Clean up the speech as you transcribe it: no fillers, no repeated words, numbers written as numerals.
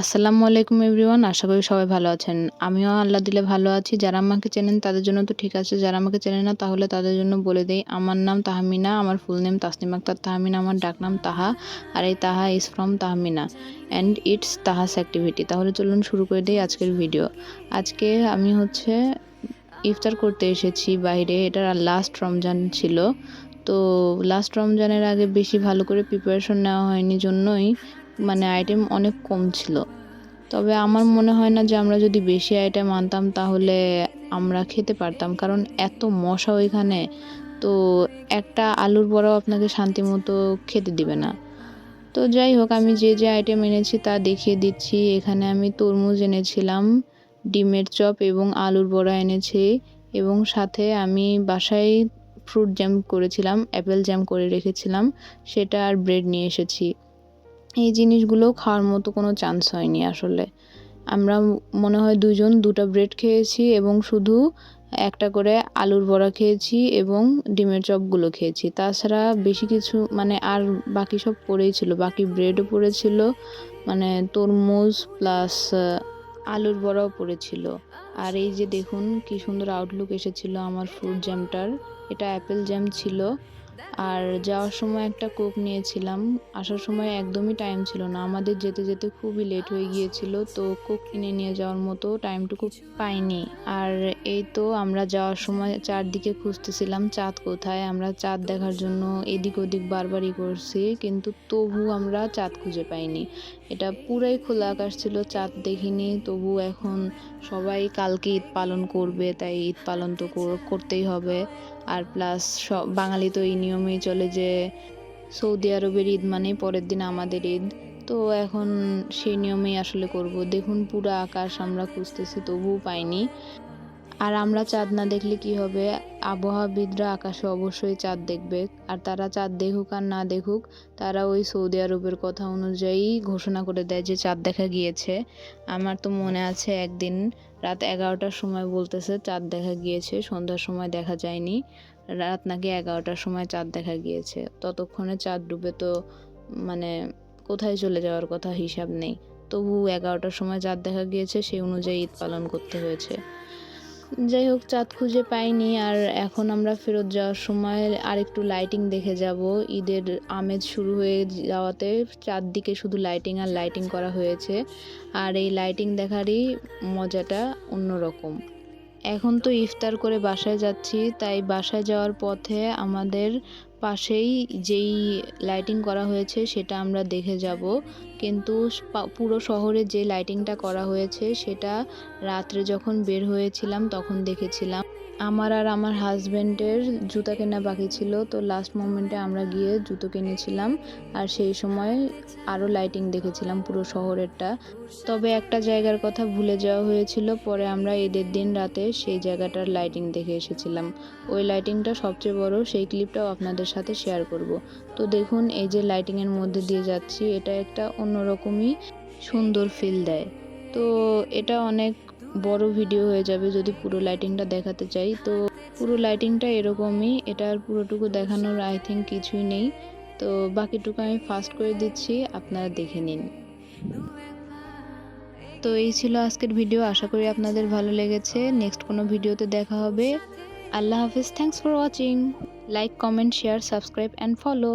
আসসালামু আলাইকুম এভরিওয়ান। আশা করি সবাই ভালো আছেন। আমিও আল্লাহ দিলে ভালো আছি। যারা আমাকে চেনেন তাদের জন্য তো ঠিক আছে। যারা আমাকে চেনে না তাহলে তাদের জন্য বলে দেই। আমার নাম তাহমিনা। আমার ফুল নেম তাসনিম আক্তার তাহমিনা। আমার ডাকনাম তাহা। আর এই Taha is from Tahmina and it's Taha's activity. তাহলে চলুন শুরু করে দেই আজকের ভিডিও। আজকে আমি ইফতার করতে এসেছি বাইরে। এটা লাস্ট রমজান ছিল। তো লাস্ট রমজানের আগে বেশি ভালো করে প্রিপারেশন নেওয়া হয়নি জন্যই আইটেম অনেক কম ছিল। তবে আমার মনে হয় না যে আমরা যদি বেশি আইটেম আনতাম তাহলে আমরা খেতে পারতাম, কারণ এত মশা ওইখানে। তো একটা আলুর বড়াও আপনাকে শান্তি মতো খেতে দিবে না। তো যাই হোক, আমি যে যে আইটেম এনেছি তা দেখিয়ে দিচ্ছি। এখানে আমি তরমুজ এনেছিলাম, ডিমের চপ এবং আলুর বড়া এনেছি, এবং সাথে আমি বাসায় ফ্রুট জ্যাম করেছিলাম, অ্যাপেল জ্যাম করে রেখেছিলাম, সেটা আর ব্রেড নিয়ে এসেছি। এই জিনিসগুলো খাওয়ার মতো কোনো চান্স হয়নি আসলে। আমরা মনে হয় দুজন দুটা ব্রেড খেয়েছি এবং শুধু একটা করে আলুর বড়া খেয়েছি এবং ডিমের চপগুলো খেয়েছি। তাছাড়া বেশি কিছু আর বাকি সব পড়েই ছিল, বাকি ব্রেডও পড়েছিল, তরমুজ প্লাস আলুর বড়াও পড়েছিল। আর এই যে দেখুন কি সুন্দর আউটলুক এসেছিল আমার ফ্রুট জ্যামটার। এটা অ্যাপেল জ্যাম ছিল। আর যাওয়ার সময় একটা কোক নিয়েছিলাম। আসার সময় একদমই টাইম ছিল না, আমাদের যেতে যেতে খুবই লেট হয়ে গিয়েছিল, তো কোক কিনে নিয়ে যাওয়ার মতো টাইমটুকু পাইনি। আর এই তো আমরা যাওয়ার সময় চারদিকে খুঁজতেছিলাম চাঁদ কোথায়। আমরা চাঁদ দেখার জন্য এদিক ওদিক বারবারই করছি, কিন্তু তবু আমরা চাঁদ খুঁজে পাইনি। এটা পুরাই খোলা আকাশ ছিল, চাঁদ দেখিনি। তবু এখন সবাই কালকে ঈদ পালন করবে, তাই ঈদ পালন তো করতেই হবে। আর প্লাস সব বাঙালি তো এই নিয়মেই চলে যে সৌদি আরবের ঈদ মানে পরের দিন আমাদের ঈদ। তো এখন সেই নিয়মেই আসলে করব। দেখুন পুরো আকাশ আমরা খুঁজতেছি তবুও পাইনি। আর আমরা চাঁদ না দেখলে কি হবে, আবহাওয়াবিদরা আকাশে অবশ্যই চাঁদ দেখবে। আর তারা চাঁদ দেখুক আর না দেখুক, তারা ওই সৌদি আরবের কথা অনুযায়ী ঘোষণা করে দেয় যে চাঁদ দেখা গিয়েছে। আমার তো মনে আছে একদিন রাত 11টার সময় বলতেছে চাঁদ দেখা গিয়েছে, সন্ধ্যার সময় দেখা যায়নি। রাত নাকি 11টার সময় চাঁদ দেখা গিয়েছে। ততক্ষণে চাঁদ ডুবে তো মানে কোথায় চলে যাওয়ার কথা হিসাব নেই। তবু 11টার সময় চাঁদ দেখা গিয়েছে, সেই অনুযায়ী ঈদ পালন করতে হয়েছে। যাই হোক, চাঁদ খুঁজে পাইনি। আর এখন আমরা ফেরত যাওয়ার সময় আরেকটু লাইটিং দেখে যাব। ঈদের আমেজ শুরু হয়ে যাওয়াতে চারদিকে শুধু লাইটিং আর লাইটিং করা হয়েছে। আর এই লাইটিং দেখারই মজাটা অন্যরকম। এখন তো ইফতার করে বাসায় যাচ্ছি, তাই বাসায় যাওয়ার পথে আমাদের পাশেই যেই লাইটিং করা হয়েছে সেটা আমরা দেখে যাব। কিন্তু পুরো শহরে যে লাইটিংটা করা হয়েছে সেটা রাত্রে যখন বের হয়েছিলাম তখন দেখেছিলাম। আমার আর আমার হাজব্যান্ডের জুতা কেনা বাকি ছিল, তো লাস্ট মোমেন্টে আমরা গিয়ে জুতো কিনেছিলাম। আর সেই সময় আরও লাইটিং দেখেছিলাম পুরো শহরেরটা। তবে একটা জায়গার কথা ভুলে যাওয়া হয়েছিল, পরে আমরা ঈদের দিন রাতে সেই জায়গাটার লাইটিং দেখে এসেছিলাম। ওই লাইটিংটা সবচেয়ে বড়, সেই ক্লিপটাও আপনাদের সাথে শেয়ার করব। তো দেখুন এই যে লাইটিংয়ের মধ্যে দিয়ে যাচ্ছি, এটা একটা অন্যরকমই সুন্দর ফিল দেয়। তো এটা অনেক বড় ভিডিও হয়ে যাবে যদি পুরো লাইটিংটা দেখাতে চাই। তো পুরো লাইটিংটা এরকমই, এটার পুরোটুকু দেখানোর আই থিঙ্ক কিছুই নেই। তো বাকিটুকু আমি ফাস্ট করে দিচ্ছি, আপনারা দেখে নিন। তো এই ছিল আজকের ভিডিও। আশা করি আপনাদের ভালো লেগেছে। নেক্সট কোনো ভিডিওতে দেখা হবে। আল্লাহ হাফিজ। Thanks for watching. Like, comment, share, subscribe and follow.